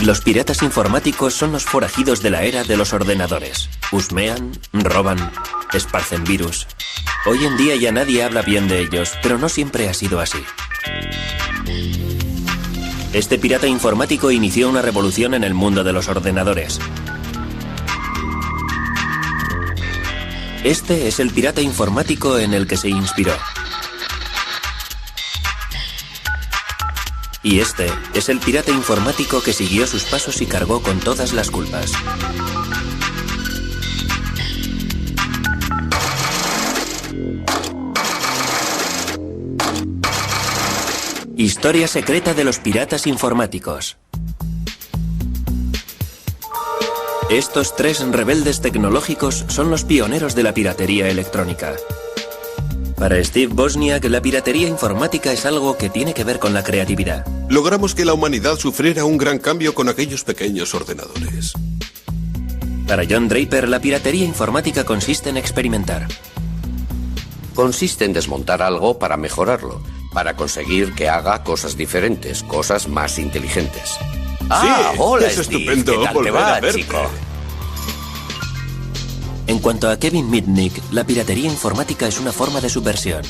Los piratas informáticos son los forajidos de la era de los ordenadores. Husmean, roban, esparcen virus. Hoy en día ya nadie habla bien de ellos, pero no siempre ha sido así. Este pirata informático inició una revolución en el mundo de los ordenadores. Este es el pirata informático en el que se inspiró. Y este es el pirata informático que siguió sus pasos y cargó con todas las culpas. Historia secreta de los piratas informáticos. Estos tres rebeldes tecnológicos son los pioneros de la piratería electrónica. Para Steve Wozniak, la piratería informática es algo que tiene que ver con la creatividad. Logramos que la humanidad sufriera un gran cambio con aquellos pequeños ordenadores. Para John Draper, la piratería informática consiste en experimentar. Consiste en desmontar algo para mejorarlo, para conseguir que haga cosas diferentes, cosas más inteligentes. Ah, sí, hola, es Steve. estupendo ¿Qué tal te volver va, a verte? chico? En cuanto a Kevin Mitnick, la piratería informática es una forma de subversión.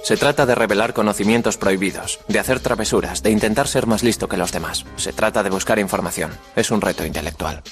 Se trata de revelar conocimientos prohibidos, de hacer travesuras, de intentar ser más listo que los demás. Se trata de buscar información. Es un reto intelectual.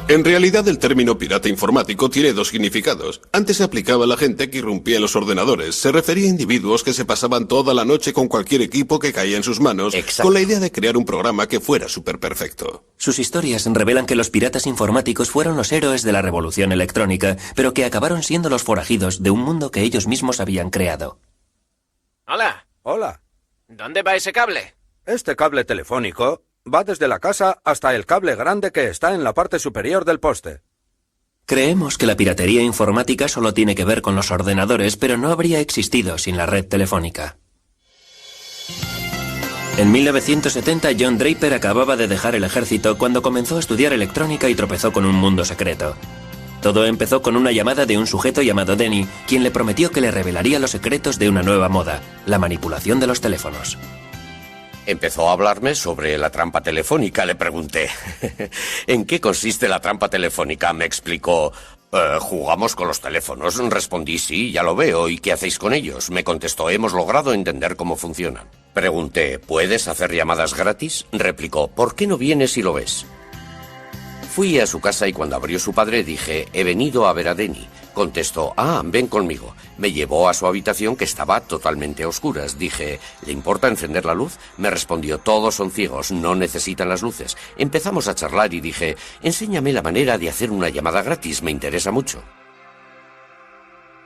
En realidad, el término pirata informático tiene dos significados. Antes se aplicaba a la gente que irrumpía en los ordenadores. Se refería a individuos que se pasaban toda la noche con cualquier equipo que caía en sus manos, Exacto, con la idea de crear un programa que fuera súper perfecto. Sus historias revelan que los piratas informáticos fueron los héroes de la revolución electrónica, pero que acabaron siendo los forajidos de un mundo que ellos mismos habían creado. Hola. Hola. ¿Dónde va ese cable? Este cable telefónico va desde la casa hasta el cable grande que está en la parte superior del poste. Creemos que la piratería informática solo tiene que ver con los ordenadores, pero no habría existido sin la red telefónica. En 1970, John Draper acababa de dejar el ejército cuando comenzó a estudiar electrónica y tropezó con un mundo secreto. Todo empezó con una llamada de un sujeto llamado Denny, quien le prometió que le revelaría los secretos de una nueva moda, la manipulación de los teléfonos. Empezó a hablarme sobre la trampa telefónica, le pregunté. ¿En qué consiste la trampa telefónica? Me explicó. Jugamos con los teléfonos. Respondí, sí, ya lo veo. ¿Y qué hacéis con ellos? Me contestó, hemos logrado entender cómo funcionan. Pregunté, ¿puedes hacer llamadas gratis? Replicó, ¿por qué no vienes y lo ves? Fui a su casa y cuando abrió su padre dije, he venido a ver a Denny. Contestó, ven conmigo. Me llevó a su habitación que estaba totalmente a oscuras. Dije, ¿le importa encender la luz? Me respondió, todos son ciegos, no necesitan las luces. Empezamos a charlar y dije, enséñame la manera de hacer una llamada gratis, me interesa mucho.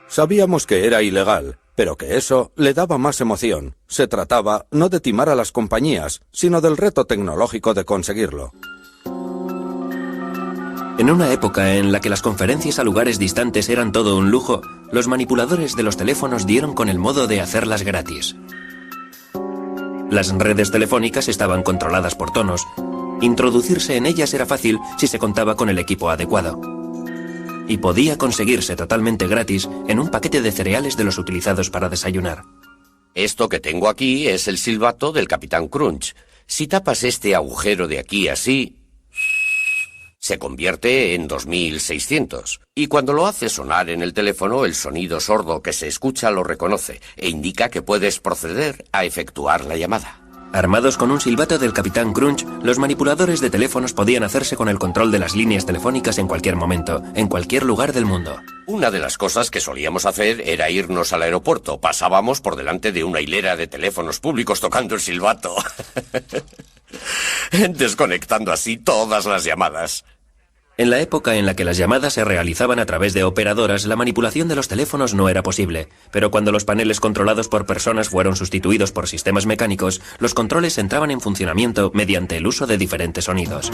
Sabíamos que era ilegal, pero que eso le daba más emoción. Se trataba no de timar a las compañías, sino del reto tecnológico de conseguirlo. En una época en la que las conferencias a lugares distantes eran todo un lujo, los manipuladores de los teléfonos dieron con el modo de hacerlas gratis. Las redes telefónicas estaban controladas por tonos. Introducirse en ellas era fácil si se contaba con el equipo adecuado. Y podía conseguirse totalmente gratis en un paquete de cereales de los utilizados para desayunar. Esto que tengo aquí es el silbato del Capitán Crunch. Si tapas este agujero de aquí así, se convierte en 2600. Y cuando lo haces sonar en el teléfono, el sonido sordo que se escucha lo reconoce e indica que puedes proceder a efectuar la llamada. Armados con un silbato del Capitán Crunch, los manipuladores de teléfonos podían hacerse con el control de las líneas telefónicas en cualquier momento, en cualquier lugar del mundo. Una de las cosas que solíamos hacer era irnos al aeropuerto. Pasábamos por delante de una hilera de teléfonos públicos tocando el silbato. Desconectando así todas las llamadas. En la época en la que las llamadas se realizaban a través de operadoras, la manipulación de los teléfonos no era posible, pero cuando los paneles controlados por personas fueron sustituidos por sistemas mecánicos, los controles entraban en funcionamiento mediante el uso de diferentes sonidos.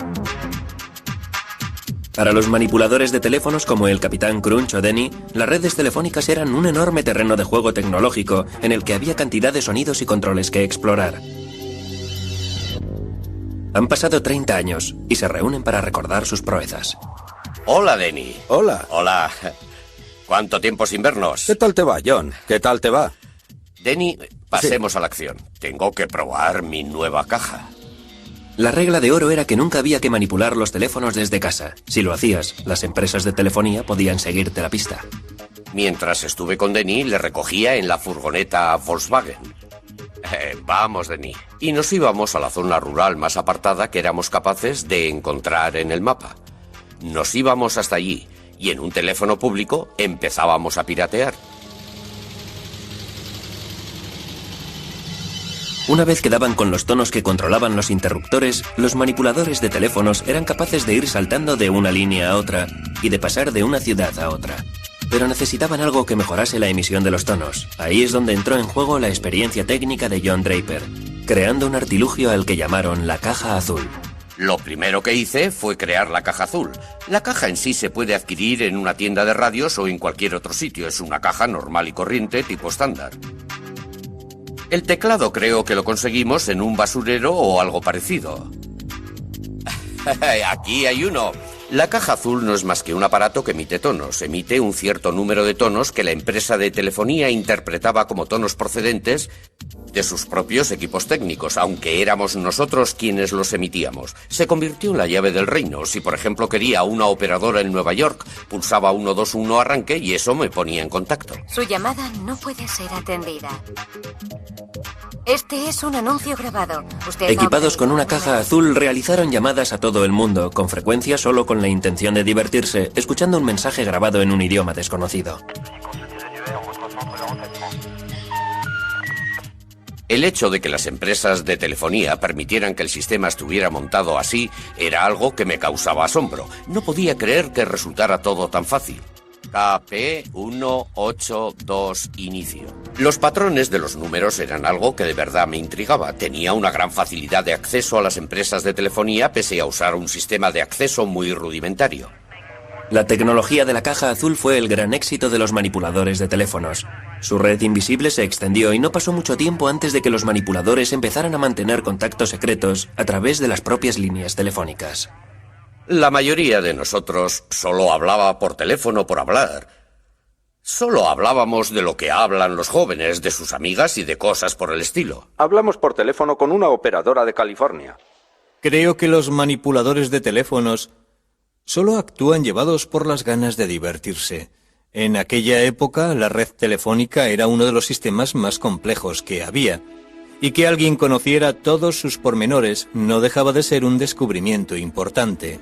Para los manipuladores de teléfonos como el Capitán Crunch o Denny, las redes telefónicas eran un enorme terreno de juego tecnológico en el que había cantidad de sonidos y controles que explorar. Han pasado 30 años y se reúnen para recordar sus proezas. Hola, Denny. Hola. Hola. ¿Cuánto tiempo sin vernos? ¿Qué tal te va, John? ¿Qué tal te va? Denny, pasemos a la acción. Tengo que probar mi nueva caja. La regla de oro era que nunca había que manipular los teléfonos desde casa. Si lo hacías, las empresas de telefonía podían seguirte la pista. Mientras estuve con Denny, le recogía en la furgoneta Volkswagen. Vamos, Denny. Y nos íbamos a la zona rural más apartada que éramos capaces de encontrar en el mapa. Nos íbamos hasta allí y en un teléfono público empezábamos a piratear. Una vez que daban con los tonos que controlaban los interruptores, los manipuladores de teléfonos eran capaces de ir saltando de una línea a otra y de pasar de una ciudad a otra. Pero necesitaban algo que mejorase la emisión de los tonos. Ahí es donde entró en juego la experiencia técnica de John Draper, creando un artilugio al que llamaron la caja azul. Lo primero que hice fue crear la caja azul. La caja en sí se puede adquirir en una tienda de radios o en cualquier otro sitio. Es una caja normal y corriente tipo estándar. El teclado creo que lo conseguimos en un basurero o algo parecido. Aquí hay uno. La caja azul no es más que un aparato que emite tonos. Emite un cierto número de tonos que la empresa de telefonía interpretaba como tonos procedentes de sus propios equipos técnicos, aunque éramos nosotros quienes los emitíamos. Se convirtió en la llave del reino. Si, por ejemplo, quería una operadora en Nueva York, pulsaba 121 arranque y eso me ponía en contacto. Su llamada no puede ser atendida. Este es un anuncio grabado. Equipados con una caja azul, realizaron llamadas a todo el mundo, con frecuencia solo con la intención de divertirse, escuchando un mensaje grabado en un idioma desconocido. El hecho de que las empresas de telefonía permitieran que el sistema estuviera montado así era algo que me causaba asombro. No podía creer que resultara todo tan fácil. KP182 inicio. Los patrones de los números eran algo que de verdad me intrigaba. Tenía una gran facilidad de acceso a las empresas de telefonía pese a usar un sistema de acceso muy rudimentario. La tecnología de la caja azul fue el gran éxito de los manipuladores de teléfonos. Su red invisible se extendió y no pasó mucho tiempo antes de que los manipuladores empezaran a mantener contactos secretos a través de las propias líneas telefónicas. La mayoría de nosotros solo hablaba por teléfono por hablar. Solo hablábamos de lo que hablan los jóvenes, de sus amigas y de cosas por el estilo. Hablamos por teléfono con una operadora de California. Creo que los manipuladores de teléfonos solo actúan llevados por las ganas de divertirse. En aquella época, la red telefónica era uno de los sistemas más complejos que había, y que alguien conociera todos sus pormenores no dejaba de ser un descubrimiento importante.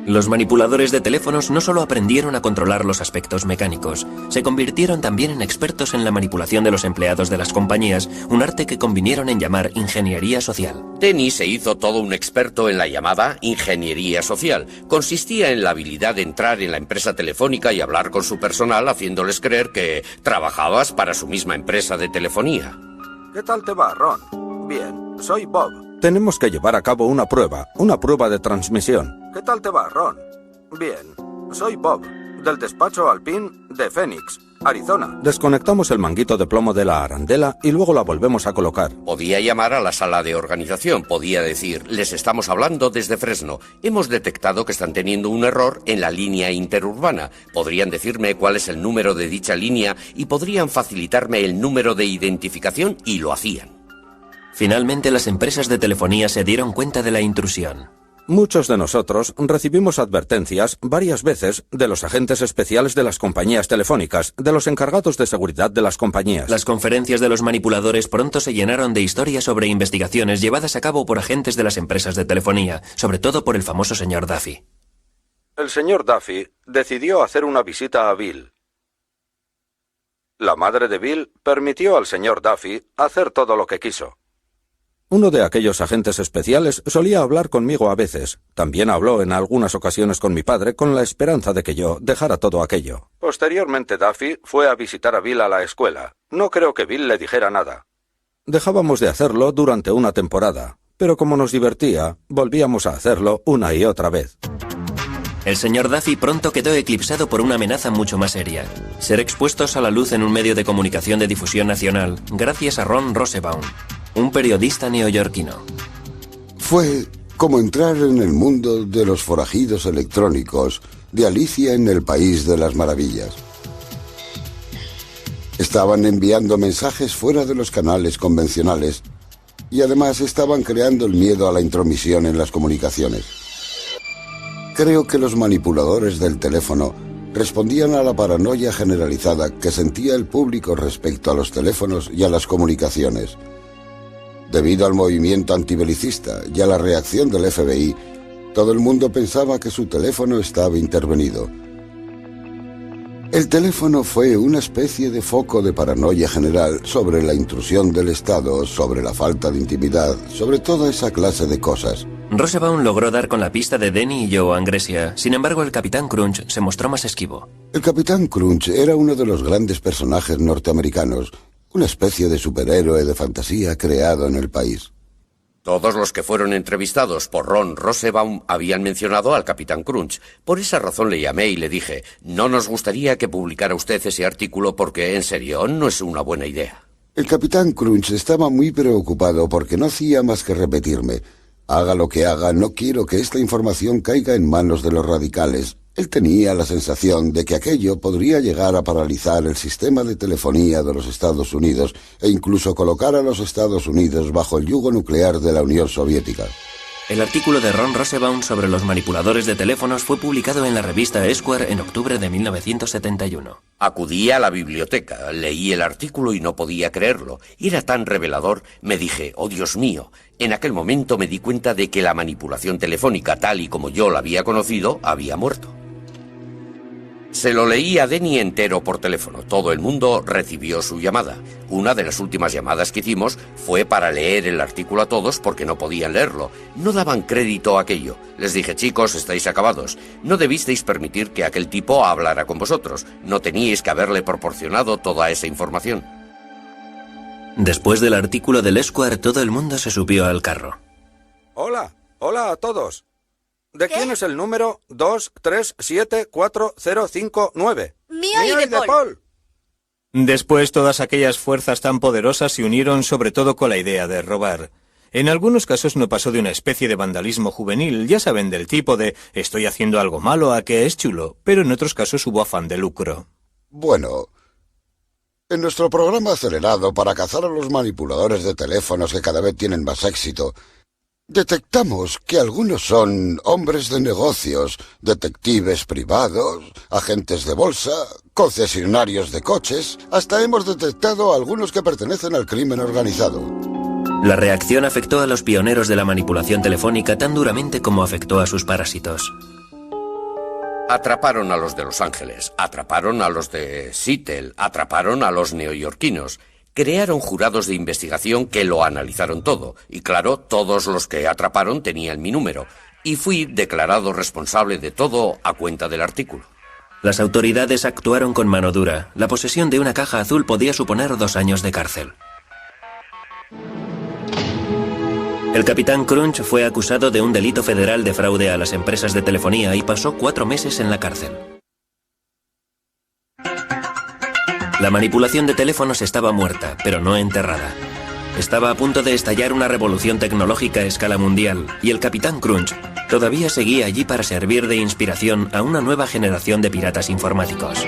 Los manipuladores de teléfonos no solo aprendieron a controlar los aspectos mecánicos, se convirtieron también en expertos en la manipulación de los empleados de las compañías, un arte que convinieron en llamar ingeniería social. Denny se hizo todo un experto en la llamada ingeniería social. Consistía en la habilidad de entrar en la empresa telefónica y hablar con su personal haciéndoles creer que trabajabas para su misma empresa de telefonía. ¿Qué tal te va, Ron? Bien, soy Bob. Tenemos que llevar a cabo una prueba de transmisión. ¿Qué tal te va, Ron? Bien, soy Bob, del despacho Alpine de Phoenix, Arizona. Desconectamos el manguito de plomo de la arandela y luego la volvemos a colocar. Podía llamar a la sala de organización, podía decir, les estamos hablando desde Fresno. Hemos detectado que están teniendo un error en la línea interurbana. Podrían decirme cuál es el número de dicha línea y podrían facilitarme el número de identificación y lo hacían. Finalmente, las empresas de telefonía se dieron cuenta de la intrusión. Muchos de nosotros recibimos advertencias varias veces de los agentes especiales de las compañías telefónicas, de los encargados de seguridad de las compañías. Las conferencias de los manipuladores pronto se llenaron de historias sobre investigaciones llevadas a cabo por agentes de las empresas de telefonía, sobre todo por el famoso señor Duffy. El señor Duffy decidió hacer una visita a Bill. La madre de Bill permitió al señor Duffy hacer todo lo que quiso. Uno de aquellos agentes especiales solía hablar conmigo a veces. También habló en algunas ocasiones con mi padre con la esperanza de que yo dejara todo aquello. Posteriormente, Duffy fue a visitar a Bill a la escuela. No creo que Bill le dijera nada. Dejábamos de hacerlo durante una temporada, pero como nos divertía, volvíamos a hacerlo una y otra vez. El señor Duffy pronto quedó eclipsado por una amenaza mucho más seria: ser expuestos a la luz en un medio de comunicación de difusión nacional, gracias a Ron Rosenbaum, un periodista neoyorquino. Fue como entrar en el mundo de los forajidos electrónicos de Alicia en el País de las Maravillas. Estaban enviando mensajes fuera de los canales convencionales y además estaban creando el miedo a la intromisión en las comunicaciones. Creo que los manipuladores del teléfono respondían a la paranoia generalizada que sentía el público respecto a los teléfonos y a las comunicaciones. Debido al movimiento antibelicista y a la reacción del FBI, todo el mundo pensaba que su teléfono estaba intervenido. El teléfono fue una especie de foco de paranoia general sobre la intrusión del Estado, sobre la falta de intimidad, sobre toda esa clase de cosas. Rosenbaum logró dar con la pista de Denny y Joe Angresia. Sin embargo, el Capitán Crunch se mostró más esquivo. El Capitán Crunch era uno de los grandes personajes norteamericanos, una especie de superhéroe de fantasía creado en el país. Todos los que fueron entrevistados por Ron Rosenbaum habían mencionado al Capitán Crunch. Por esa razón le llamé y le dije, no nos gustaría que publicara usted ese artículo porque, en serio, no es una buena idea. El Capitán Crunch estaba muy preocupado porque no hacía más que repetirme, haga lo que haga, no quiero que esta información caiga en manos de los radicales. Él tenía la sensación de que aquello podría llegar a paralizar el sistema de telefonía de los Estados Unidos e incluso colocar a los Estados Unidos bajo el yugo nuclear de la Unión Soviética. El artículo de Ron Rosenbaum sobre los manipuladores de teléfonos fue publicado en la revista Esquire en octubre de 1971. Acudí a la biblioteca, leí el artículo y no podía creerlo. Era tan revelador, me dije, oh Dios mío. En aquel momento me di cuenta de que la manipulación telefónica, tal y como yo la había conocido, había muerto. Se lo leí a Denny entero por teléfono. Todo el mundo recibió su llamada. Una de las últimas llamadas que hicimos fue para leer el artículo a todos porque no podían leerlo. No daban crédito a aquello. Les dije, chicos, estáis acabados. No debisteis permitir que aquel tipo hablara con vosotros. No teníais que haberle proporcionado toda esa información. Después del artículo del Esquire, todo el mundo se subió al carro. Hola a todos. ¿De quién es el número 2374059? Mío y de Paul. Después, todas aquellas fuerzas tan poderosas se unieron sobre todo con la idea de robar. En algunos casos no pasó de una especie de vandalismo juvenil, ya saben, del tipo de estoy haciendo algo malo a que es chulo, pero en otros casos hubo afán de lucro. Bueno, en nuestro programa acelerado para cazar a los manipuladores de teléfonos que cada vez tienen más éxito, detectamos que algunos son hombres de negocios, detectives privados, agentes de bolsa, concesionarios de coches, hasta hemos detectado a algunos que pertenecen al crimen organizado. La reacción afectó a los pioneros de la manipulación telefónica tan duramente como afectó a sus parásitos. Atraparon a los de Los Ángeles, atraparon a los de Seattle, atraparon a los neoyorquinos. Crearon jurados de investigación que lo analizaron todo. Y claro, todos los que atraparon tenían mi número. Y fui declarado responsable de todo a cuenta del artículo. Las autoridades actuaron con mano dura. La posesión de una caja azul podía suponer 2 años de cárcel. El Capitán Crunch fue acusado de un delito federal de fraude a las empresas de telefonía y pasó 4 meses en la cárcel. La manipulación de teléfonos estaba muerta, pero no enterrada. Estaba a punto de estallar una revolución tecnológica a escala mundial, y el Capitán Crunch todavía seguía allí para servir de inspiración a una nueva generación de piratas informáticos.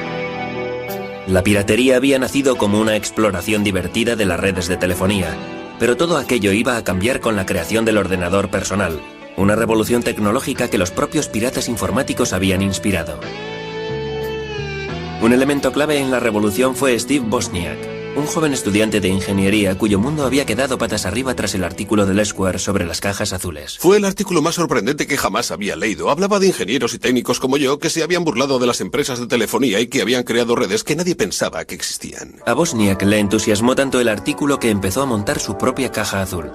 La piratería había nacido como una exploración divertida de las redes de telefonía, pero todo aquello iba a cambiar con la creación del ordenador personal, una revolución tecnológica que los propios piratas informáticos habían inspirado. Un elemento clave en la revolución fue Steve Wozniak, un joven estudiante de ingeniería cuyo mundo había quedado patas arriba tras el artículo del Esquire sobre las cajas azules. Fue el artículo más sorprendente que jamás había leído. Hablaba de ingenieros y técnicos como yo que se habían burlado de las empresas de telefonía y que habían creado redes que nadie pensaba que existían. A Wozniak le entusiasmó tanto el artículo que empezó a montar su propia caja azul.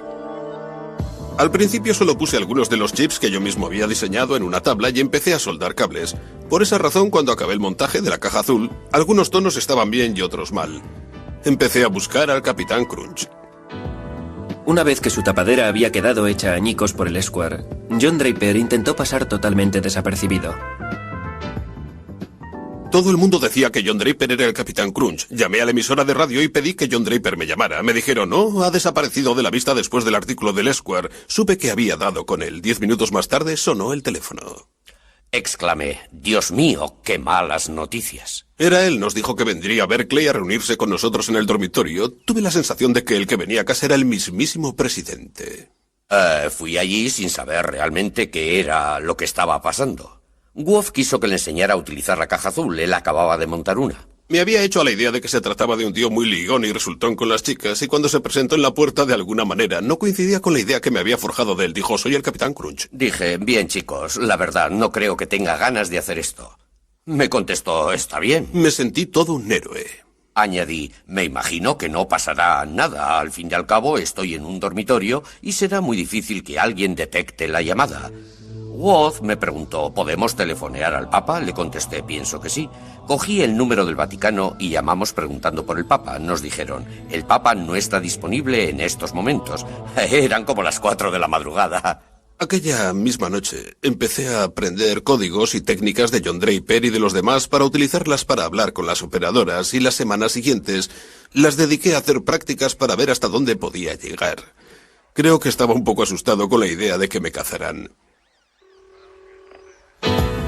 Al principio solo puse algunos de los chips que yo mismo había diseñado en una tabla y empecé a soldar cables. Por esa razón, cuando acabé el montaje de la caja azul, algunos tonos estaban bien y otros mal. Empecé a buscar al Capitán Crunch. Una vez que su tapadera había quedado hecha añicos por el Esquire, John Draper intentó pasar totalmente desapercibido. Todo el mundo decía que John Draper era el Capitán Crunch. Llamé a la emisora de radio y pedí que John Draper me llamara. Me dijeron, no, ha desaparecido de la vista después del artículo del Esquire. Supe que había dado con él. 10 minutos más tarde sonó el teléfono. Exclamé, Dios mío, qué malas noticias. Era él, nos dijo que vendría a Berkeley a reunirse con nosotros en el dormitorio. Tuve la sensación de que el que venía a casa era el mismísimo presidente. Fui allí sin saber realmente qué era lo que estaba pasando. Wolf quiso que le enseñara a utilizar la caja azul, él acababa de montar una. Me había hecho a la idea de que se trataba de un tío muy ligón y resultón con las chicas, y cuando se presentó en la puerta de alguna manera no coincidía con la idea que me había forjado de él. Dijo, soy el Capitán Crunch. Dije, bien chicos, la verdad, no creo que tenga ganas de hacer esto. Me contestó, está bien. Me sentí todo un héroe. Añadí, me imagino que no pasará nada. Al fin y al cabo, estoy en un dormitorio y será muy difícil que alguien detecte la llamada. Woz me preguntó, ¿podemos telefonear al Papa? Le contesté, pienso que sí. Cogí el número del Vaticano y llamamos preguntando por el Papa. Nos dijeron, el Papa no está disponible en estos momentos. Eran como las 4 de la madrugada. Aquella misma noche empecé a aprender códigos y técnicas de John Draper y de los demás para utilizarlas para hablar con las operadoras, y las semanas siguientes las dediqué a hacer prácticas para ver hasta dónde podía llegar. Creo que estaba un poco asustado con la idea de que me cazaran.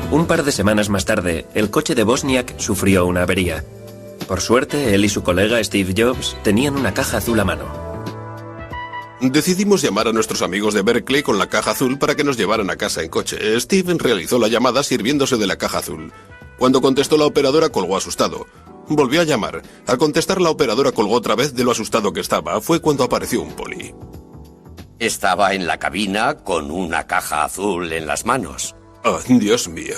Un par de semanas más tarde, el coche de Wozniak sufrió una avería. Por suerte, él y su colega Steve Jobs tenían una caja azul a mano. Decidimos llamar a nuestros amigos de Berkeley con la caja azul para que nos llevaran a casa en coche. Steve realizó la llamada sirviéndose de la caja azul. Cuando contestó la operadora colgó asustado. Volvió a llamar. Al contestar la operadora colgó otra vez de lo asustado que estaba. Fue cuando apareció un poli. Estaba en la cabina con una caja azul en las manos. Oh, Dios mío.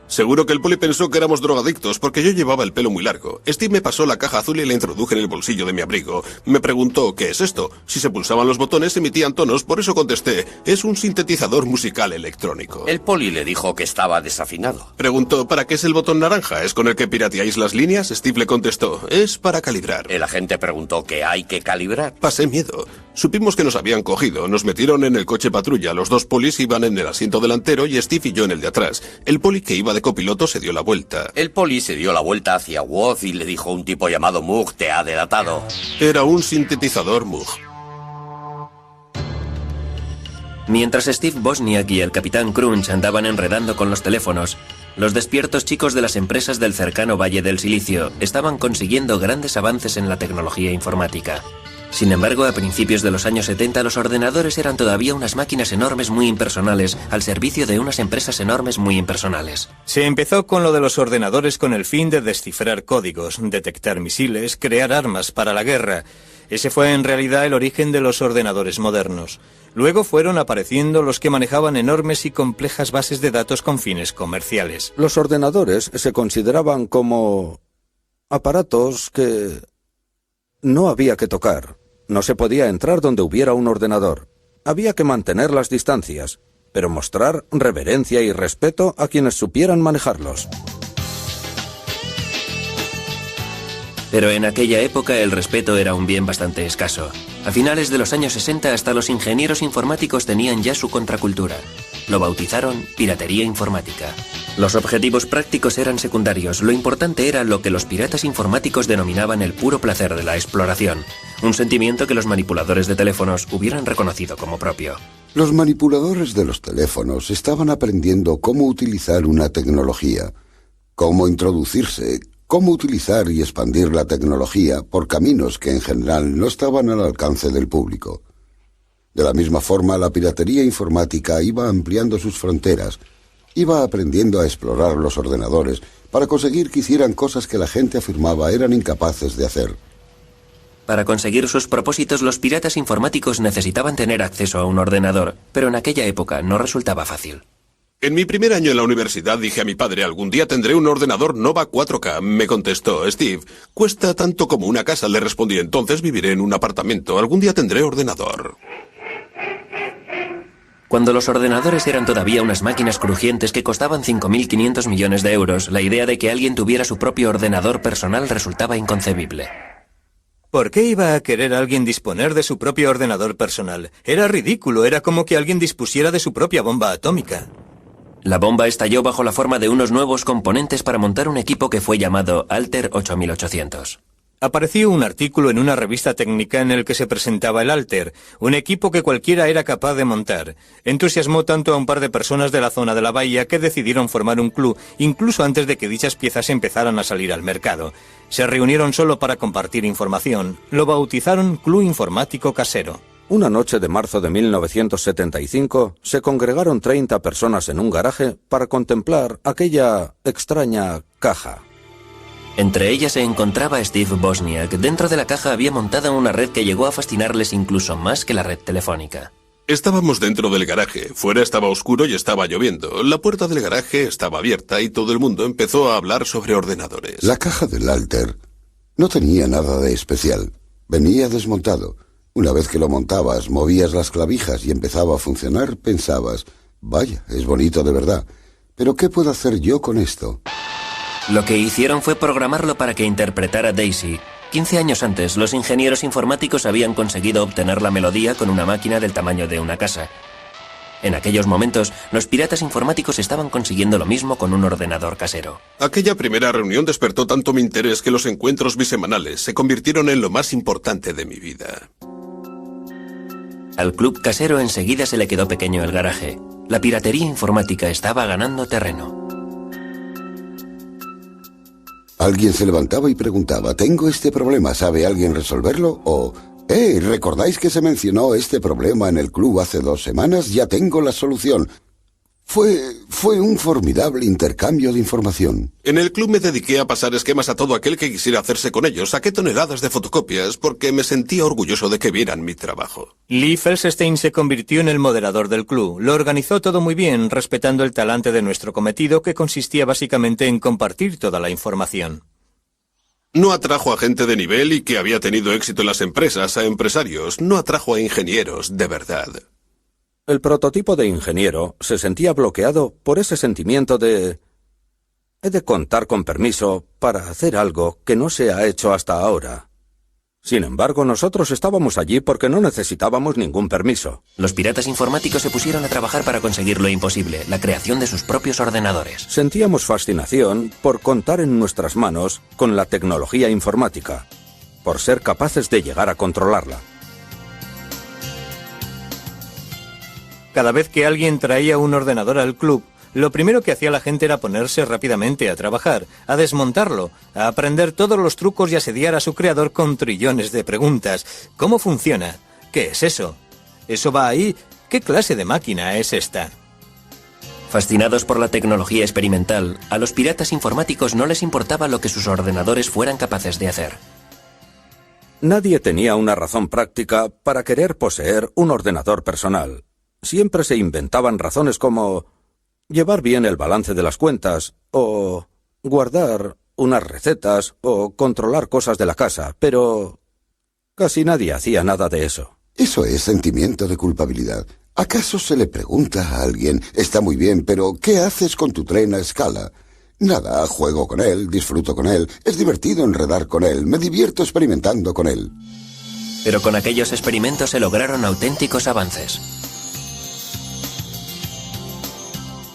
Seguro que el poli pensó que éramos drogadictos porque yo llevaba el pelo muy largo. Steve me pasó la caja azul y la introduje en el bolsillo de mi abrigo. Me preguntó, ¿qué es esto? Si se pulsaban los botones emitían tonos, por eso contesté, es un sintetizador musical electrónico. El poli le dijo que estaba desafinado. Preguntó, ¿para qué es el botón naranja? ¿Es con el que pirateáis las líneas? Steve le contestó, es para calibrar. El agente preguntó, ¿qué hay que calibrar? Pasé miedo. Supimos que nos habían cogido, nos metieron en el coche patrulla, los dos polis iban en el asiento delantero y Steve y yo en el de atrás. El poli que iba de copiloto se dio la vuelta. El poli se dio la vuelta hacia Woz y le dijo, un tipo llamado Moog te ha delatado. Era un sintetizador Moog. Mientras Steve Wozniak y el Capitán Crunch andaban enredando con los teléfonos, los despiertos chicos de las empresas del cercano Valle del Silicio estaban consiguiendo grandes avances en la tecnología informática. Sin embargo, a principios de los años 70 los ordenadores eran todavía unas máquinas enormes muy impersonales al servicio de unas empresas enormes muy impersonales. Se empezó con lo de los ordenadores con el fin de descifrar códigos, detectar misiles, crear armas para la guerra. Ese fue en realidad el origen de los ordenadores modernos. Luego fueron apareciendo los que manejaban enormes y complejas bases de datos con fines comerciales. Los ordenadores se consideraban como aparatos que no había que tocar. No se podía entrar donde hubiera un ordenador. Había que mantener las distancias, pero mostrar reverencia y respeto a quienes supieran manejarlos. Pero en aquella época el respeto era un bien bastante escaso. A finales de los años 60 hasta los ingenieros informáticos tenían ya su contracultura. Lo bautizaron piratería informática. Los objetivos prácticos eran secundarios, lo importante era lo que los piratas informáticos denominaban el puro placer de la exploración, un sentimiento que los manipuladores de teléfonos hubieran reconocido como propio. Los manipuladores de los teléfonos estaban aprendiendo cómo utilizar una tecnología, cómo introducirse, cómo utilizar y expandir la tecnología por caminos que en general no estaban al alcance del público. De la misma forma, la piratería informática iba ampliando sus fronteras, iba aprendiendo a explorar los ordenadores para conseguir que hicieran cosas que la gente afirmaba eran incapaces de hacer. Para conseguir sus propósitos, los piratas informáticos necesitaban tener acceso a un ordenador, pero en aquella época no resultaba fácil. En mi primer año en la universidad dije a mi padre, algún día tendré un ordenador Nova 4K. Me contestó, Steve, cuesta tanto como una casa. Le respondí, entonces viviré en un apartamento. Algún día tendré ordenador. Cuando los ordenadores eran todavía unas máquinas crujientes que costaban 5.500 millones de euros, la idea de que alguien tuviera su propio ordenador personal resultaba inconcebible. ¿Por qué iba a querer alguien disponer de su propio ordenador personal? Era ridículo, era como que alguien dispusiera de su propia bomba atómica. La bomba estalló bajo la forma de unos nuevos componentes para montar un equipo que fue llamado Altair 8800. Apareció un artículo en una revista técnica en el que se presentaba el Alter, un equipo que cualquiera era capaz de montar. Entusiasmó tanto a un par de personas de la zona de la bahía que decidieron formar un club, incluso antes de que dichas piezas empezaran a salir al mercado. Se reunieron solo para compartir información. Lo bautizaron Club Informático Casero. Una noche de marzo de 1975 se congregaron 30 personas en un garaje para contemplar aquella extraña caja. Entre ellas se encontraba Steve Wozniak. Dentro de la caja había montada una red que llegó a fascinarles incluso más que la red telefónica. Estábamos dentro del garaje. Fuera estaba oscuro y estaba lloviendo. La puerta del garaje estaba abierta y todo el mundo empezó a hablar sobre ordenadores. La caja del Alter no tenía nada de especial. Venía desmontado. Una vez que lo montabas, movías las clavijas y empezaba a funcionar, pensabas, vaya, es bonito de verdad. Pero ¿qué puedo hacer yo con esto? Lo que hicieron fue programarlo para que interpretara Daisy. 15 años antes, los ingenieros informáticos habían conseguido obtener la melodía con una máquina del tamaño de una casa. En aquellos momentos, los piratas informáticos estaban consiguiendo lo mismo con un ordenador casero. Aquella primera reunión despertó tanto mi interés que los encuentros bisemanales se convirtieron en lo más importante de mi vida. Al club casero enseguida se le quedó pequeño el garaje. La piratería informática estaba ganando terreno. Alguien se levantaba y preguntaba, ¿tengo este problema? ¿Sabe alguien resolverlo? O, ¿recordáis que se mencionó este problema en el club hace 2 semanas? Ya tengo la solución. Fue un formidable intercambio de información. En el club me dediqué a pasar esquemas a todo aquel que quisiera hacerse con ellos. Saqué toneladas de fotocopias porque me sentía orgulloso de que vieran mi trabajo. Lee Felsenstein se convirtió en el moderador del club. Lo organizó todo muy bien, respetando el talante de nuestro cometido, que consistía básicamente en compartir toda la información. No atrajo a gente de nivel y que había tenido éxito en las empresas, a empresarios. No atrajo a ingenieros, de verdad. El prototipo de ingeniero se sentía bloqueado por ese sentimiento de... he de contar con permiso para hacer algo que no se ha hecho hasta ahora. Sin embargo, nosotros estábamos allí porque no necesitábamos ningún permiso. Los piratas informáticos se pusieron a trabajar para conseguir lo imposible, la creación de sus propios ordenadores. Sentíamos fascinación por contar en nuestras manos con la tecnología informática, por ser capaces de llegar a controlarla. Cada vez que alguien traía un ordenador al club, lo primero que hacía la gente era ponerse rápidamente a trabajar, a desmontarlo, a aprender todos los trucos y asediar a su creador con trillones de preguntas. ¿Cómo funciona? ¿Qué es eso? ¿Eso va ahí? ¿Qué clase de máquina es esta? Fascinados por la tecnología experimental, a los piratas informáticos no les importaba lo que sus ordenadores fueran capaces de hacer. Nadie tenía una razón práctica para querer poseer un ordenador personal. Siempre se inventaban razones como llevar bien el balance de las cuentas, o guardar unas recetas, o controlar cosas de la casa, pero casi nadie hacía nada de eso. Eso es sentimiento de culpabilidad. ¿Acaso se le pregunta a alguien, está muy bien, pero ¿qué haces con tu tren a escala? Nada, juego con él, disfruto con él, es divertido enredar con él, me divierto experimentando con él. Pero con aquellos experimentos se lograron auténticos avances.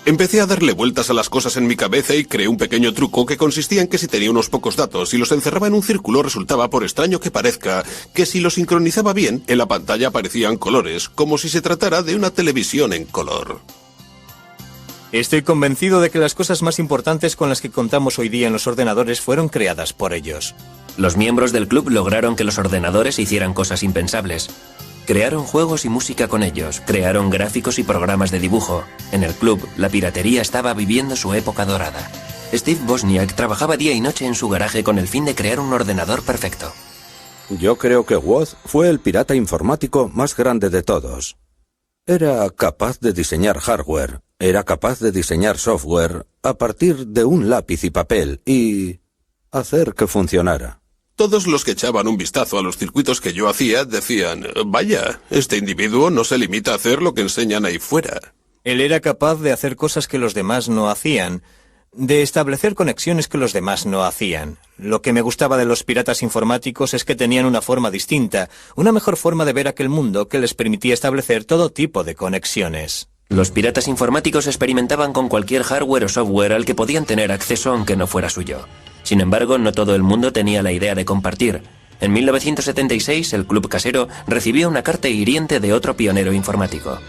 Empecé a darle vueltas a las cosas en mi cabeza y creé un pequeño truco que consistía en que si tenía unos pocos datos y los encerraba en un círculo, resultaba, por extraño que parezca, que si los sincronizaba bien, en la pantalla aparecían colores, como si se tratara de una televisión en color. Estoy convencido de que las cosas más importantes con las que contamos hoy día en los ordenadores fueron creadas por ellos. Los miembros del club lograron que los ordenadores hicieran cosas impensables. Crearon juegos y música con ellos, crearon gráficos y programas de dibujo. En el club, la piratería estaba viviendo su época dorada. Steve Wozniak trabajaba día y noche en su garaje con el fin de crear un ordenador perfecto. Yo creo que Woz fue el pirata informático más grande de todos. Era capaz de diseñar hardware, era capaz de diseñar software a partir de un lápiz y papel y hacer que funcionara. Todos los que echaban un vistazo a los circuitos que yo hacía decían, vaya, este individuo no se limita a hacer lo que enseñan ahí fuera. Él era capaz de hacer cosas que los demás no hacían, de establecer conexiones que los demás no hacían. Lo que me gustaba de los piratas informáticos es que tenían una forma distinta, una mejor forma de ver aquel mundo que les permitía establecer todo tipo de conexiones. Los piratas informáticos experimentaban con cualquier hardware o software al que podían tener acceso aunque no fuera suyo. Sin embargo, no todo el mundo tenía la idea de compartir. En 1976, el Club Casero recibió una carta hiriente de otro pionero informático.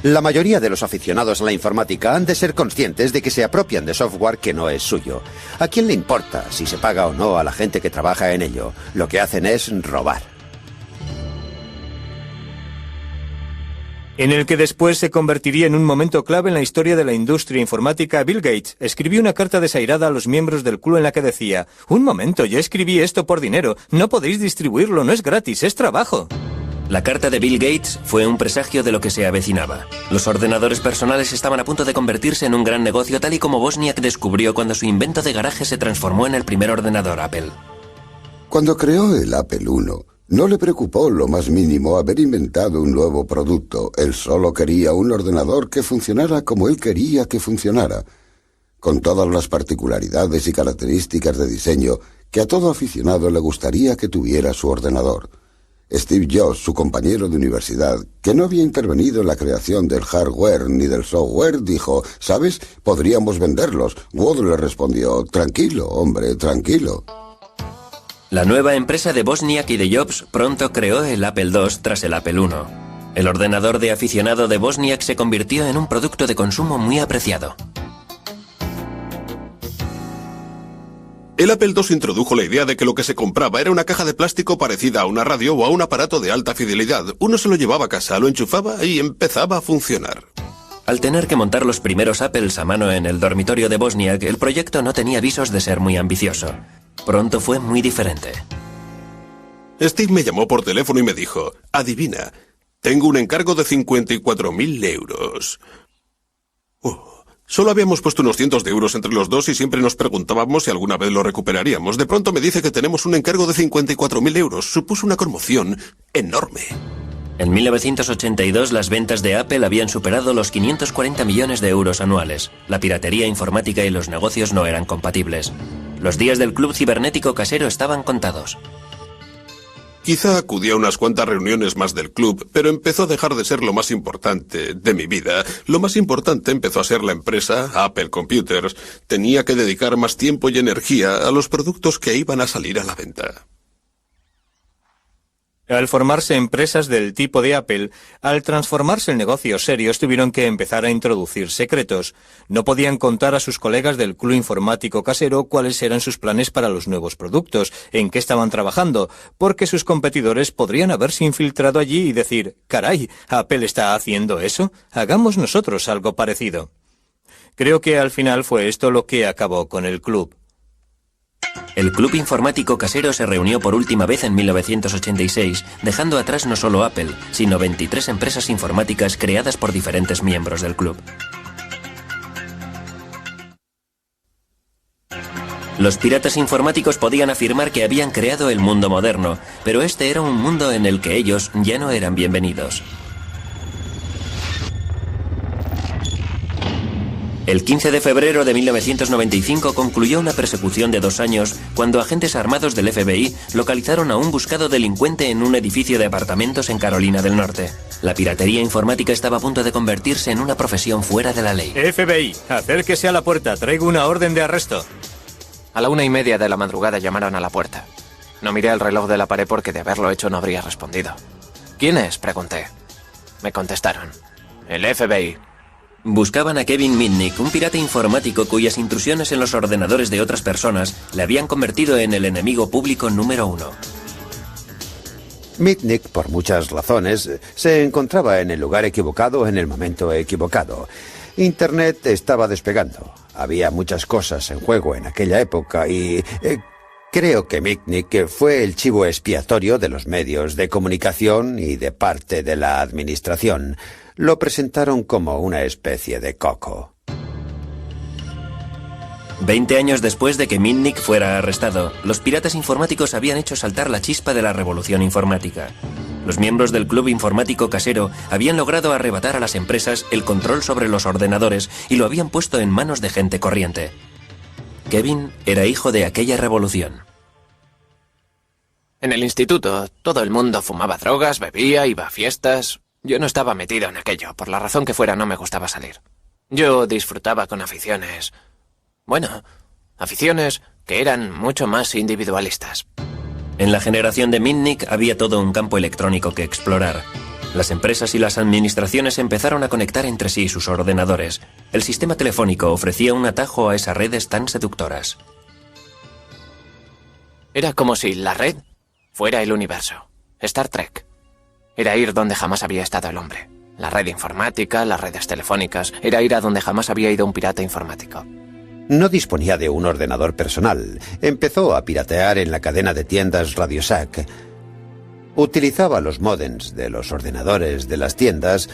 La mayoría de los aficionados a la informática han de ser conscientes de que se apropian de software que no es suyo. ¿A quién le importa si se paga o no a la gente que trabaja en ello? Lo que hacen es robar. En el que después se convertiría en un momento clave en la historia de la industria informática, Bill Gates escribió una carta desairada a los miembros del club en la que decía: «Un momento, yo escribí esto por dinero, no podéis distribuirlo, no es gratis, es trabajo». La carta de Bill Gates fue un presagio de lo que se avecinaba. Los ordenadores personales estaban a punto de convertirse en un gran negocio, tal y como Wozniak descubrió cuando su invento de garaje se transformó en el primer ordenador Apple. Cuando creó el Apple I, no le preocupó lo más mínimo haber inventado un nuevo producto. Él solo quería un ordenador que funcionara como él quería que funcionara, con todas las particularidades y características de diseño que a todo aficionado le gustaría que tuviera su ordenador. Steve Jobs, su compañero de universidad, que no había intervenido en la creación del hardware ni del software, dijo: «¿Sabes? Podríamos venderlos». Wood le respondió: «Tranquilo, hombre, tranquilo». La nueva empresa de Wozniak y de Jobs pronto creó el Apple II tras el Apple I. El ordenador de aficionado de Wozniak se convirtió en un producto de consumo muy apreciado. El Apple II introdujo la idea de que lo que se compraba era una caja de plástico parecida a una radio o a un aparato de alta fidelidad. Uno se lo llevaba a casa, lo enchufaba y empezaba a funcionar. Al tener que montar los primeros Apples a mano en el dormitorio de Wozniak, el proyecto no tenía visos de ser muy ambicioso. Pronto fue muy diferente. Steve me llamó por teléfono y me dijo: «Adivina, tengo un encargo de 54.000 euros». Solo habíamos puesto unos cientos de euros entre los dos y siempre nos preguntábamos si alguna vez lo recuperaríamos. De pronto me dice que tenemos un encargo de 54.000 euros. Supuso una conmoción enorme. En 1982 las ventas de Apple habían superado los 540 millones de euros anuales. La piratería informática y los negocios no eran compatibles. Los días del club cibernético casero estaban contados. Quizá acudí a unas cuantas reuniones más del club, pero empezó a dejar de ser lo más importante de mi vida. Lo más importante empezó a ser la empresa, Apple Computers. Tenía que dedicar más tiempo y energía a los productos que iban a salir a la venta. Al formarse empresas del tipo de Apple, al transformarse en negocios serios, tuvieron que empezar a introducir secretos. No podían contar a sus colegas del club informático casero cuáles eran sus planes para los nuevos productos, en qué estaban trabajando, porque sus competidores podrían haberse infiltrado allí y decir: «Caray, ¿Apple está haciendo eso? Hagamos nosotros algo parecido». Creo que al final fue esto lo que acabó con el club. El Club Informático Casero se reunió por última vez en 1986, dejando atrás no solo Apple, sino 23 empresas informáticas creadas por diferentes miembros del club. Los piratas informáticos podían afirmar que habían creado el mundo moderno, pero este era un mundo en el que ellos ya no eran bienvenidos. El 15 de febrero de 1995 concluyó una persecución de 2 años cuando agentes armados del FBI localizaron a un buscado delincuente en un edificio de apartamentos en Carolina del Norte. La piratería informática estaba a punto de convertirse en una profesión fuera de la ley. FBI, acérquese a la puerta, traigo una orden de arresto. A la 1:30 de la madrugada llamaron a la puerta. No miré el reloj de la pared porque de haberlo hecho no habría respondido. ¿Quién es?, pregunté. Me contestaron: el FBI. Buscaban a Kevin Mitnick, un pirata informático cuyas intrusiones en los ordenadores de otras personas le habían convertido en el enemigo público número 1. Mitnick, por muchas razones, se encontraba en el lugar equivocado en el momento equivocado. Internet estaba despegando. Había muchas cosas en juego en aquella época y creo que Mitnick fue el chivo expiatorio de los medios de comunicación y de parte de la administración. Lo presentaron como una especie de coco. 20 años después de que Mitnick fuera arrestado, los piratas informáticos habían hecho saltar la chispa de la revolución informática. Los miembros del Club Informático Casero habían logrado arrebatar a las empresas el control sobre los ordenadores y lo habían puesto en manos de gente corriente. Kevin era hijo de aquella revolución. En el instituto, todo el mundo fumaba drogas, bebía, iba a fiestas. Yo no estaba metido en aquello. Por la razón que fuera, no me gustaba salir. Yo disfrutaba con aficiones... Bueno, aficiones que eran mucho más individualistas. En la generación de Mitnick había todo un campo electrónico que explorar. Las empresas y las administraciones empezaron a conectar entre sí sus ordenadores. El sistema telefónico ofrecía un atajo a esas redes tan seductoras. Era como si la red fuera el universo. Star Trek. Era ir donde jamás había estado el hombre. La red informática, las redes telefónicas, era ir a donde jamás había ido un pirata informático. No disponía de un ordenador personal. Empezó a piratear en la cadena de tiendas Radio Shack. Utilizaba los módems de los ordenadores de las tiendas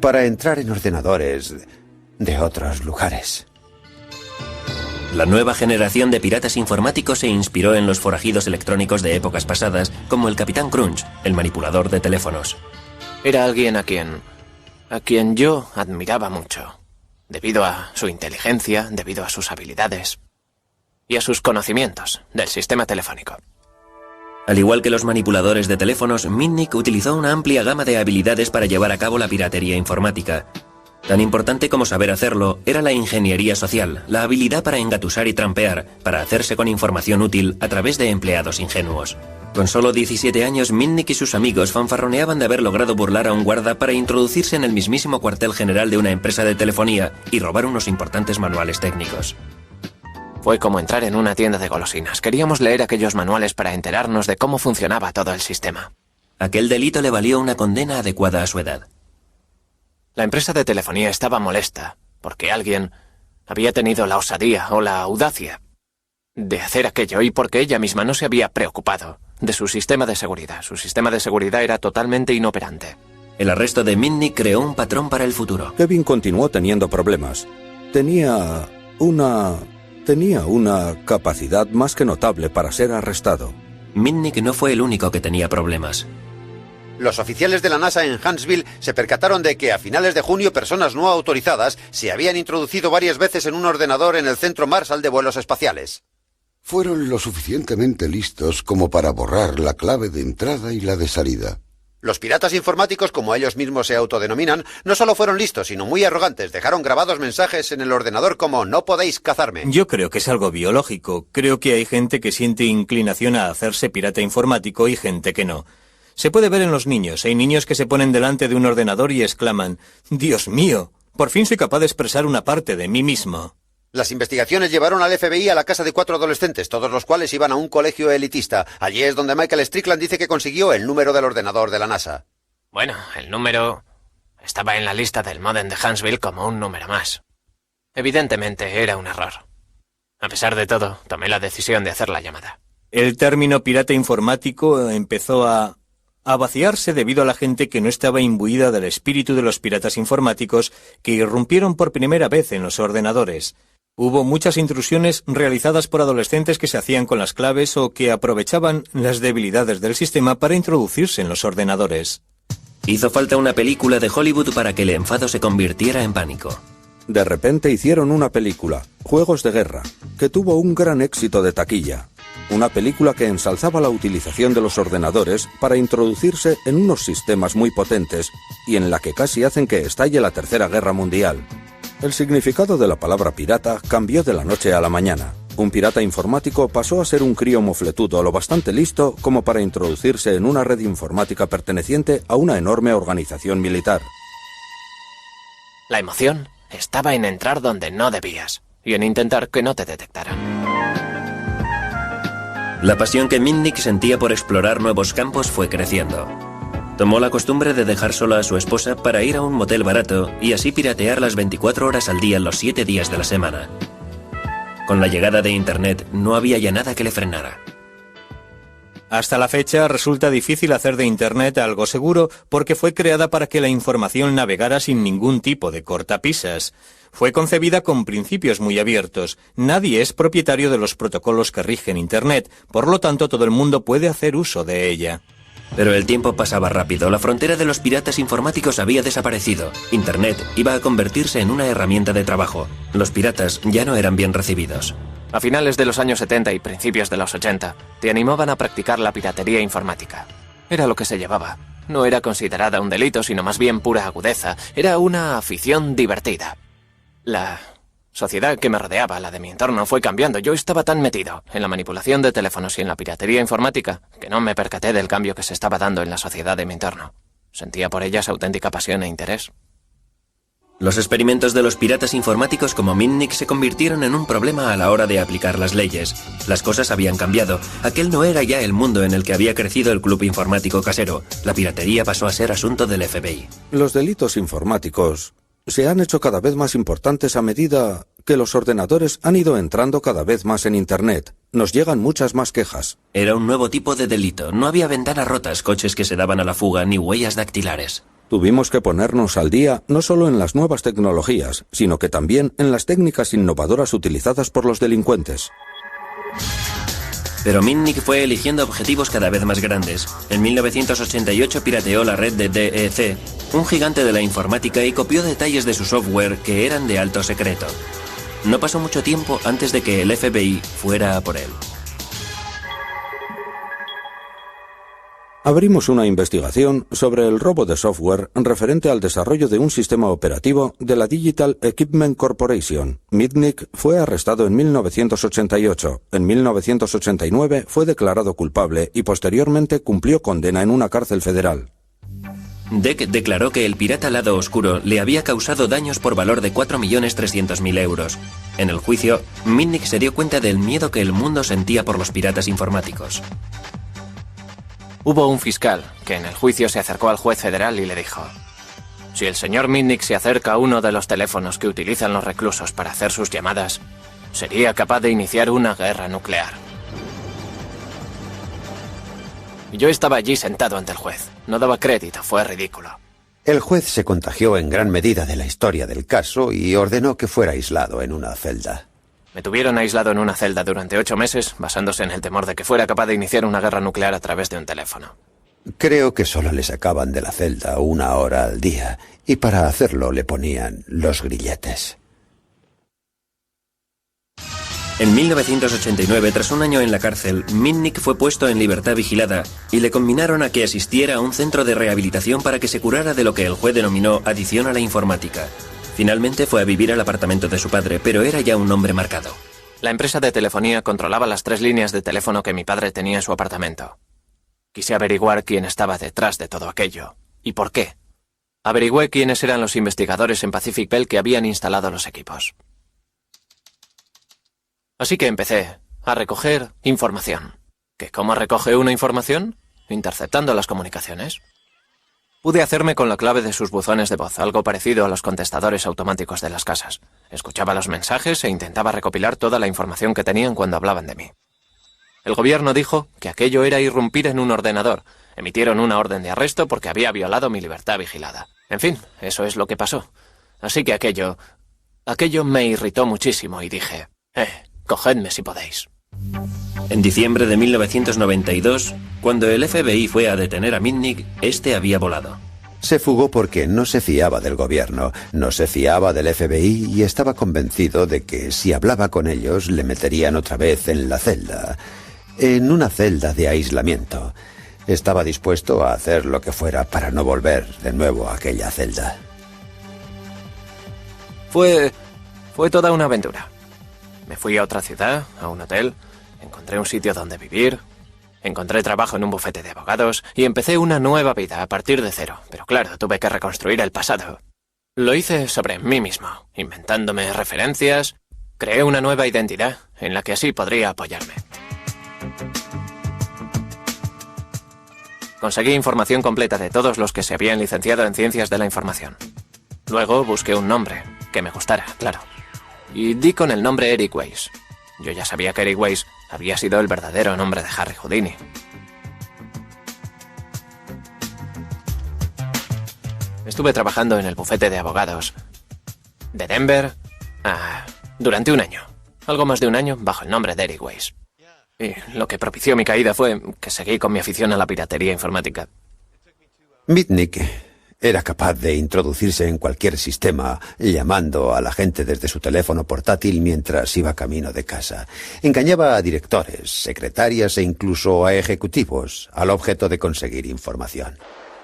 para entrar en ordenadores de otros lugares. La nueva generación de piratas informáticos se inspiró en los forajidos electrónicos de épocas pasadas, como el Capitán Crunch, el manipulador de teléfonos. Era alguien a quien yo admiraba mucho, debido a su inteligencia, debido a sus habilidades y a sus conocimientos del sistema telefónico. Al igual que los manipuladores de teléfonos, Mitnick utilizó una amplia gama de habilidades para llevar a cabo la piratería informática. Tan importante como saber hacerlo era la ingeniería social, la habilidad para engatusar y trampear, para hacerse con información útil a través de empleados ingenuos. Con solo 17 años, Mitnick y sus amigos fanfarroneaban de haber logrado burlar a un guarda para introducirse en el mismísimo cuartel general de una empresa de telefonía y robar unos importantes manuales técnicos. Fue como entrar en una tienda de golosinas. Queríamos leer aquellos manuales para enterarnos de cómo funcionaba todo el sistema. Aquel delito le valió una condena adecuada a su edad. La empresa de telefonía estaba molesta porque alguien había tenido la osadía o la audacia de hacer aquello y porque ella misma no se había preocupado de su sistema de seguridad. Su sistema de seguridad era totalmente inoperante. El arresto de Mitnick creó un patrón para el futuro. Kevin continuó teniendo problemas. Tenía una capacidad más que notable para ser arrestado. Mitnick no fue el único que tenía problemas. Los oficiales de la NASA en Huntsville se percataron de que a finales de junio personas no autorizadas se habían introducido varias veces en un ordenador en el Centro Marshall de Vuelos Espaciales. Fueron lo suficientemente listos como para borrar la clave de entrada y la de salida. Los piratas informáticos, como ellos mismos se autodenominan, no solo fueron listos, sino muy arrogantes. Dejaron grabados mensajes en el ordenador como «No podéis cazarme». Yo creo que es algo biológico. Creo que hay gente que siente inclinación a hacerse pirata informático y gente que no. Se puede ver en los niños. Hay niños que se ponen delante de un ordenador y exclaman «Dios mío, por fin soy capaz de expresar una parte de mí mismo». Las investigaciones llevaron al FBI a la casa de 4 adolescentes, todos los cuales iban a un colegio elitista. Allí es donde Michael Strickland dice que consiguió el número del ordenador de la NASA. Bueno, el número estaba en la lista del módem de Huntsville como un número más. Evidentemente era un error. A pesar de todo, tomé la decisión de hacer la llamada. El término pirata informático empezó a vaciarse debido a la gente que no estaba imbuida del espíritu de los piratas informáticos que irrumpieron por primera vez en los ordenadores. Hubo muchas intrusiones realizadas por adolescentes que se hacían con las claves o que aprovechaban las debilidades del sistema para introducirse en los ordenadores. Hizo falta una película de Hollywood para que el enfado se convirtiera en pánico. De repente hicieron una película, Juegos de Guerra, que tuvo un gran éxito de taquilla. Una película que ensalzaba la utilización de los ordenadores para introducirse en unos sistemas muy potentes y en la que casi hacen que estalle la Tercera Guerra Mundial. El significado de la palabra pirata cambió de la noche a la mañana. Un pirata informático pasó a ser un crío mofletudo lo bastante listo como para introducirse en una red informática perteneciente a una enorme organización militar. La emoción estaba en entrar donde no debías y en intentar que no te detectaran. La pasión que Mitnick sentía por explorar nuevos campos fue creciendo. Tomó la costumbre de dejar sola a su esposa para ir a un motel barato y así piratear las 24 horas al día los 7 días de la semana. Con la llegada de Internet no había ya nada que le frenara. Hasta la fecha resulta difícil hacer de Internet algo seguro porque fue creada para que la información navegara sin ningún tipo de cortapisas. Fue concebida con principios muy abiertos. Nadie es propietario de los protocolos que rigen Internet, por lo tanto todo el mundo puede hacer uso de ella. Pero el tiempo pasaba rápido, la frontera de los piratas informáticos había desaparecido. Internet iba a convertirse en una herramienta de trabajo. Los piratas ya no eran bien recibidos. A finales de los años 70 y principios de los 80, te animaban a practicar la piratería informática. Era lo que se llevaba. no era considerada un delito, sino más bien pura agudeza. Era una afición divertida. La sociedad que me rodeaba, la de mi entorno, fue cambiando. Yo estaba tan metido en la manipulación de teléfonos y en la piratería informática que no me percaté del cambio que se estaba dando en la sociedad de mi entorno. Sentía por ellas auténtica pasión e interés. Los experimentos de los piratas informáticos como Mitnick se convirtieron en un problema a la hora de aplicar las leyes. Las cosas habían cambiado. Aquel no era ya el mundo en el que había crecido el club informático casero. La piratería pasó a ser asunto del FBI. Los delitos informáticos se han hecho cada vez más importantes a medida que los ordenadores han ido entrando cada vez más en Internet. Nos llegan muchas más quejas. Era un nuevo tipo de delito. No había ventanas rotas, coches que se daban a la fuga, ni huellas dactilares. Tuvimos que ponernos al día no solo en las nuevas tecnologías, sino que también en las técnicas innovadoras utilizadas por los delincuentes. Pero Mitnick fue eligiendo objetivos cada vez más grandes. En 1988 pirateó la red de DEC, un gigante de la informática, y copió detalles de su software que eran de alto secreto. No pasó mucho tiempo antes de que el FBI fuera a por él. Abrimos una investigación sobre el robo de software referente al desarrollo de un sistema operativo de la Digital Equipment Corporation. Mitnick fue arrestado en 1988. En 1989 fue declarado culpable y posteriormente cumplió condena en una cárcel federal. DEC declaró que el pirata Lado Oscuro le había causado daños por valor de 4.300.000 euros. En el juicio, Mitnick se dio cuenta del miedo que el mundo sentía por los piratas informáticos. Hubo un fiscal que en el juicio se acercó al juez federal y le dijo: si el señor Mitnick se acerca a uno de los teléfonos que utilizan los reclusos para hacer sus llamadas, sería capaz de iniciar una guerra nuclear. Yo estaba allí sentado ante el juez. No daba crédito, fue ridículo. El juez se contagió en gran medida de la historia del caso y ordenó que fuera aislado en una celda. Me tuvieron aislado en una celda durante 8 meses, basándose en el temor de que fuera capaz de iniciar una guerra nuclear a través de un teléfono. Creo que solo le sacaban de la celda 1 hora al día, y para hacerlo le ponían los grilletes. En 1989, tras un año en la cárcel, Mitnick fue puesto en libertad vigilada y le conminaron a que asistiera a un centro de rehabilitación para que se curara de lo que el juez denominó adicción a la informática. Finalmente fue a vivir al apartamento de su padre, pero era ya un hombre marcado. La empresa de telefonía controlaba las 3 líneas de teléfono que mi padre tenía en su apartamento. Quise averiguar quién estaba detrás de todo aquello y por qué. Averigüé quiénes eran los investigadores en Pacific Bell que habían instalado los equipos. Así que empecé a recoger información. ¿Que cómo recoge una información? Interceptando las comunicaciones. Pude hacerme con la clave de sus buzones de voz, algo parecido a los contestadores automáticos de las casas. Escuchaba los mensajes e intentaba recopilar toda la información que tenían cuando hablaban de mí. El gobierno dijo que aquello era irrumpir en un ordenador. Emitieron una orden de arresto porque había violado mi libertad vigilada. En fin, eso es lo que pasó. Así que aquello me irritó muchísimo y dije: cogedme si podéis. En diciembre de 1992, cuando el FBI fue a detener a Mitnick, este había volado. Se fugó porque no se fiaba del gobierno, no se fiaba del FBI y estaba convencido de que si hablaba con ellos le meterían otra vez en la celda, en una celda de aislamiento. Estaba dispuesto a hacer lo que fuera para no volver de nuevo a aquella celda. Fue toda una aventura. Me fui a otra ciudad, a un hotel, encontré un sitio donde vivir, encontré trabajo en un bufete de abogados y empecé una nueva vida a partir de cero. Pero claro, tuve que reconstruir el pasado. Lo hice sobre mí mismo, inventándome referencias. Creé una nueva identidad en la que así podría apoyarme. Conseguí información completa de todos los que se habían licenciado en Ciencias de la Información. Luego busqué un nombre que me gustara, claro. Y di con el nombre Eric Weiss. Yo ya sabía que Eric Weiss había sido el verdadero nombre de Harry Houdini. Estuve trabajando en el bufete de abogados de Denver durante un año. Algo más de un año bajo el nombre de Eric Weiss. Y lo que propició mi caída fue que seguí con mi afición a la piratería informática. Mitnick era capaz de introducirse en cualquier sistema, llamando a la gente desde su teléfono portátil mientras iba camino de casa. Engañaba a directores, secretarias e incluso a ejecutivos, al objeto de conseguir información.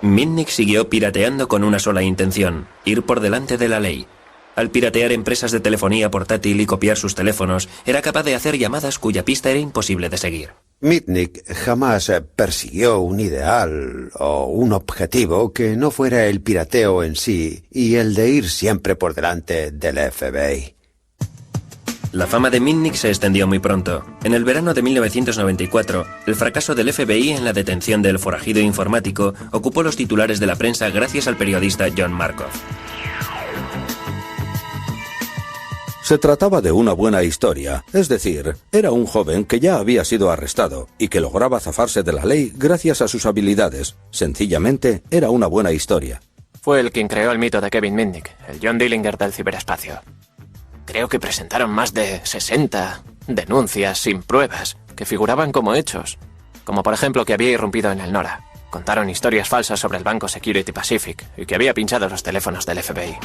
Mitnick siguió pirateando con una sola intención: ir por delante de la ley. Al piratear empresas de telefonía portátil y copiar sus teléfonos, era capaz de hacer llamadas cuya pista era imposible de seguir. Mitnick jamás persiguió un ideal o un objetivo que no fuera el pirateo en sí y el de ir siempre por delante del FBI. La fama de Mitnick se extendió muy pronto. En el verano de 1994, el fracaso del FBI en la detención del forajido informático ocupó los titulares de la prensa gracias al periodista John Markov. Se trataba de una buena historia, es decir, era un joven que ya había sido arrestado y que lograba zafarse de la ley gracias a sus habilidades. Sencillamente, era una buena historia. Fue el quien creó el mito de Kevin Mitnick, el John Dillinger del ciberespacio. Creo que presentaron más de 60 denuncias sin pruebas que figuraban como hechos, como por ejemplo que había irrumpido en el NORA. Contaron historias falsas sobre el banco Security Pacific y que había pinchado los teléfonos del FBI.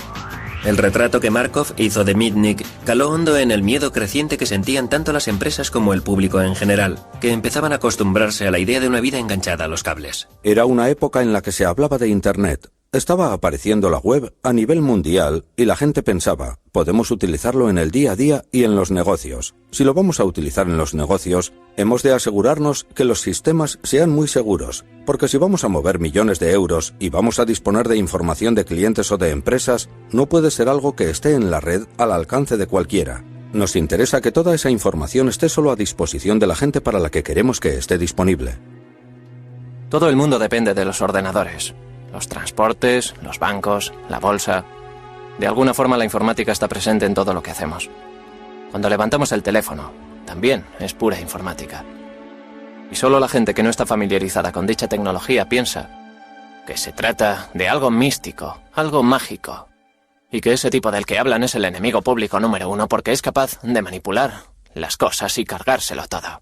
El retrato que Markov hizo de Mitnick caló hondo en el miedo creciente que sentían tanto las empresas como el público en general, que empezaban a acostumbrarse a la idea de una vida enganchada a los cables. Era una época en la que se hablaba de Internet. Estaba apareciendo la web a nivel mundial y la gente pensaba, podemos utilizarlo en el día a día y en los negocios. Si lo vamos a utilizar en los negocios, hemos de asegurarnos que los sistemas sean muy seguros, porque si vamos a mover millones de euros y vamos a disponer de información de clientes o de empresas, no puede ser algo que esté en la red al alcance de cualquiera. Nos interesa que toda esa información esté solo a disposición de la gente para la que queremos que esté disponible. Todo el mundo depende de los ordenadores. Los transportes, los bancos, la bolsa. De alguna forma la informática está presente en todo lo que hacemos. Cuando levantamos el teléfono, también es pura informática. Y solo la gente que no está familiarizada con dicha tecnología piensa que se trata de algo místico, algo mágico, y que ese tipo del que hablan es el enemigo público número 1 porque es capaz de manipular las cosas y cargárselo todo.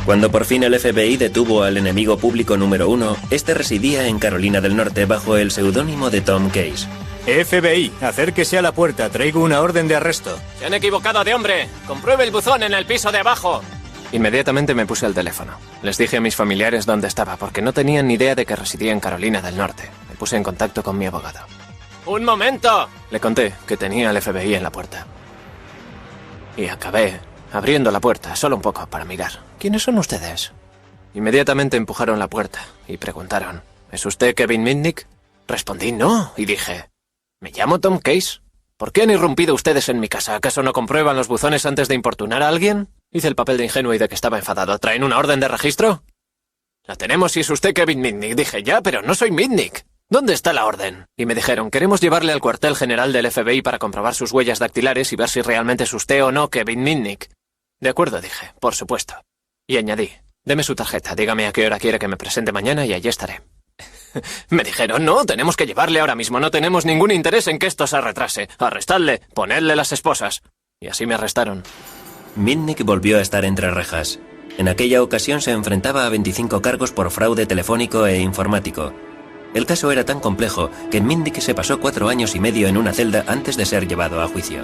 Cuando por fin el FBI detuvo al enemigo público número 1, este residía en Carolina del Norte bajo el seudónimo de Tom Case. FBI, acérquese a la puerta, traigo una orden de arresto. Se han equivocado de hombre. Compruebe el buzón en el piso de abajo. Inmediatamente me puse al teléfono. Les dije a mis familiares dónde estaba, porque no tenían ni idea de que residía en Carolina del Norte. Me puse en contacto con mi abogado. ¡Un momento! Le conté que tenía al FBI en la puerta. Y acabé abriendo la puerta, solo un poco, para mirar. ¿Quiénes son ustedes? Inmediatamente empujaron la puerta y preguntaron, ¿es usted Kevin Mitnick? Respondí no, y dije, me llamo Tom Case. ¿Por qué han irrumpido ustedes en mi casa? ¿Acaso no comprueban los buzones antes de importunar a alguien? Hice el papel de ingenuo y de que estaba enfadado. ¿Traen una orden de registro? La tenemos si es usted Kevin Mitnick. Dije, ya, pero no soy Mitnick. ¿Dónde está la orden? Y me dijeron, queremos llevarle al cuartel general del FBI para comprobar sus huellas dactilares y ver si realmente es usted o no Kevin Mitnick. De acuerdo, dije, por supuesto. Y añadí, deme su tarjeta, dígame a qué hora quiere que me presente mañana y allí estaré. Me dijeron, no, tenemos que llevarle ahora mismo, no tenemos ningún interés en que esto se retrase. Arrestadle, ponedle las esposas. Y así me arrestaron. Mitnick volvió a estar entre rejas. En aquella ocasión se enfrentaba a 25 cargos por fraude telefónico e informático. El caso era tan complejo que Mitnick se pasó 4 años y medio en una celda antes de ser llevado a juicio.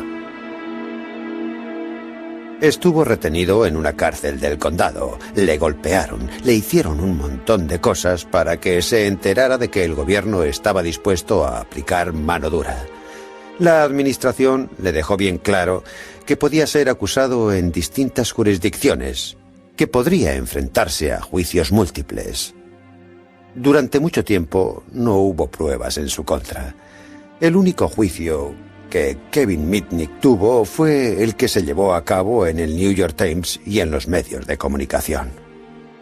Estuvo retenido en una cárcel del condado. Le golpearon, le hicieron un montón de cosas para que se enterara de que el gobierno estaba dispuesto a aplicar mano dura. La administración le dejó bien claro que podía ser acusado en distintas jurisdicciones, que podría enfrentarse a juicios múltiples. Durante mucho tiempo no hubo pruebas en su contra. El único juicio que Kevin Mitnick tuvo fue el que se llevó a cabo en el New York Times y en los medios de comunicación.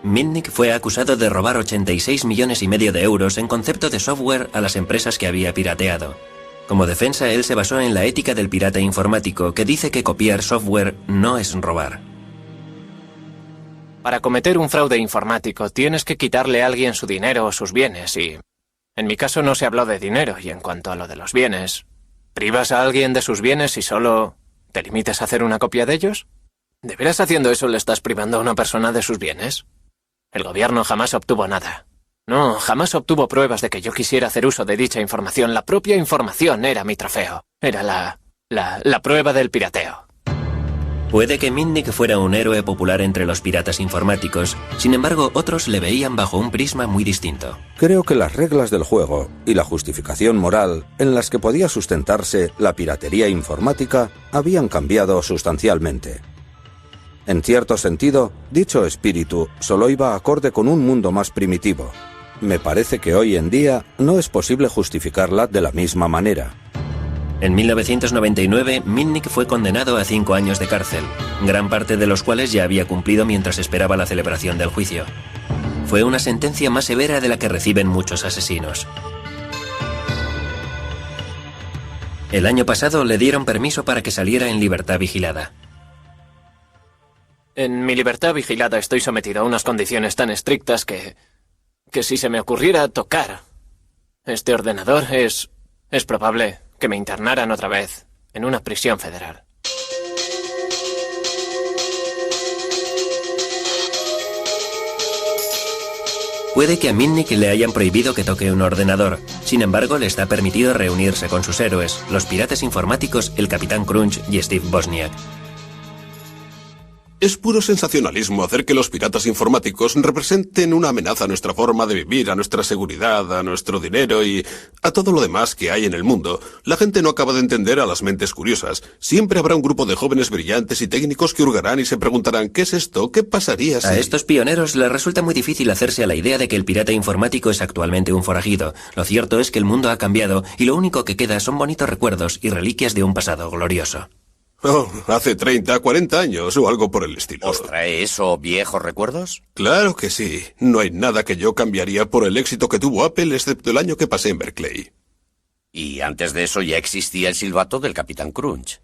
Mitnick fue acusado de robar 86,5 millones de euros en concepto de software a las empresas que había pirateado. Como defensa, él se basó en la ética del pirata informático, que dice que copiar software no es robar. Para cometer un fraude informático tienes que quitarle a alguien su dinero o sus bienes y... En mi caso no se habló de dinero y en cuanto a lo de los bienes... ¿Privas a alguien de sus bienes y solo te limitas a hacer una copia de ellos? ¿De veras haciendo eso le estás privando a una persona de sus bienes? El gobierno jamás obtuvo nada. No, jamás obtuvo pruebas de que yo quisiera hacer uso de dicha información. La propia información era mi trofeo. Era la prueba del pirateo. Puede que Mitnick fuera un héroe popular entre los piratas informáticos, sin embargo, otros le veían bajo un prisma muy distinto. Creo que las reglas del juego y la justificación moral en las que podía sustentarse la piratería informática habían cambiado sustancialmente. En cierto sentido, dicho espíritu solo iba acorde con un mundo más primitivo. Me parece que hoy en día no es posible justificarla de la misma manera. En 1999, Mitnick fue condenado a 5 años de cárcel, gran parte de los cuales ya había cumplido mientras esperaba la celebración del juicio. Fue una sentencia más severa de la que reciben muchos asesinos. El año pasado le dieron permiso para que saliera en libertad vigilada. En mi libertad vigilada estoy sometido a unas condiciones tan estrictas que si se me ocurriera tocar este ordenador es probable que me internaran otra vez en una prisión federal. Puede que a Mitnick le hayan prohibido que toque un ordenador. Sin embargo, le está permitido reunirse con sus héroes, los piratas informáticos, el Capitán Crunch y Steve Wozniak. Es puro sensacionalismo hacer que los piratas informáticos representen una amenaza a nuestra forma de vivir, a nuestra seguridad, a nuestro dinero y a todo lo demás que hay en el mundo. La gente no acaba de entender a las mentes curiosas. Siempre habrá un grupo de jóvenes brillantes y técnicos que hurgarán y se preguntarán ¿qué es esto? ¿Qué pasaría si...? A estos pioneros les resulta muy difícil hacerse a la idea de que el pirata informático es actualmente un forajido. Lo cierto es que el mundo ha cambiado y lo único que queda son bonitos recuerdos y reliquias de un pasado glorioso. Oh, hace 30, 40 años o algo por el estilo. ¿Os trae eso viejos recuerdos? Claro que sí. No hay nada que yo cambiaría por el éxito que tuvo Apple, excepto el año que pasé en Berkeley. Y antes de eso ya existía el silbato del Capitán Crunch.